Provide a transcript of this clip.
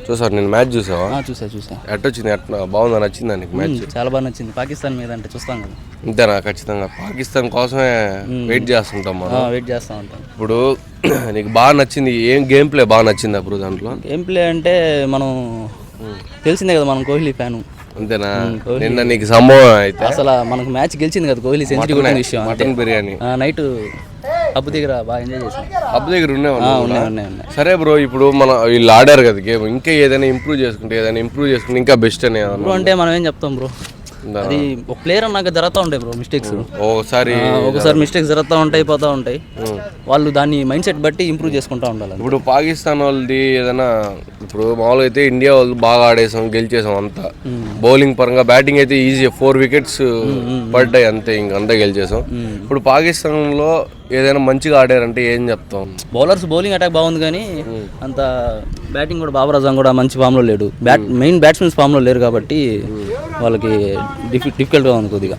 చూసారు, నేను మ్యాచ్ చూసావా? చూసా. ఎట్టొచ్చింది, బాగుందా, నచ్చిందా నీకు మ్యాచ్? చాలా బాగా నచ్చింది. పాకిస్తాన్ మీద అంటే చూస్తాం కదా. అంతేనా? ఖచ్చితంగా పాకిస్తాన్ కోసమే వెయిట్ చేస్తుంటాం మనం. వెయిట్ చేస్తూ ఉంటాం. ఇప్పుడు నీకు బాగా నచ్చింది ఏం గేమ్ ప్లే బాగా నచ్చింది అప్పుడు దాంట్లో? గేమ్ ప్లే అంటే మనం తెలిసిందే కదా, మనం కోహ్లీ ఫ్యాను. అంతేనా? నిన్న నీకు సంభవం అయితే అసలు మనకు మ్యాచ్ గెలిచింది కదా, కోహ్లీ సెంచరీ కొట్టిన విషయం. మటన్ బిర్యానీ నైట్ హబ్ దగ్గర బాగా ఎంజాయ్ చేసాం. హబ్ దగ్గర ఉన్నాయి. సరే బ్రో, ఇప్పుడు మన వీళ్ళు ఆడారు కదా గేమ్, ఇంకా ఏదైనా ఇంప్రూవ్ చేసుకుంటే ఇంకా బెస్ట్ అని అంటే మనం ఏం చెప్తాం బ్రో, అది ఒక ప్లేయర్ అన్నాక జరుగుతూ ఉంటాయి బ్రో మిస్టేక్స్. ఒకసారి మిస్టేక్స్ జరుగుతూ ఉంటాయి, పోతూ ఉంటాయి. వాళ్ళు దాన్ని మైండ్ సెట్ బట్టి ఇంప్రూవ్ చేసుకుంటూ ఉండాలి. ఇప్పుడు పాకిస్తాన్ వాళ్ళది ఏదైనా, ఇప్పుడు మామూలుగా అయితే ఇండియా వాళ్ళు బాగా ఆడేసాం, గెలిచేసాం అంతా. బౌలింగ్ పరంగా బ్యాటింగ్ అయితే ఈజీ, 4 వికెట్స్ పడ్డాయి అంతే, ఇంకంతా గెలిచేసాం. ఇప్పుడు పాకిస్తాన్ లో ఏదైనా మంచిగా ఆడారంటే ఏం చెప్తాం? బౌలర్స్ బౌలింగ్ అటాక్ బాగుంది, కానీ అంత బ్యాటింగ్ కూడా బాబర్ అజమ్ కూడా మంచి ఫామ్లో లేడు. మెయిన్ బ్యాట్స్మెన్స్ ఫామ్లో లేరు కాబట్టి వాళ్ళకి డిఫికల్ట్గా ఉంది కొద్దిగా.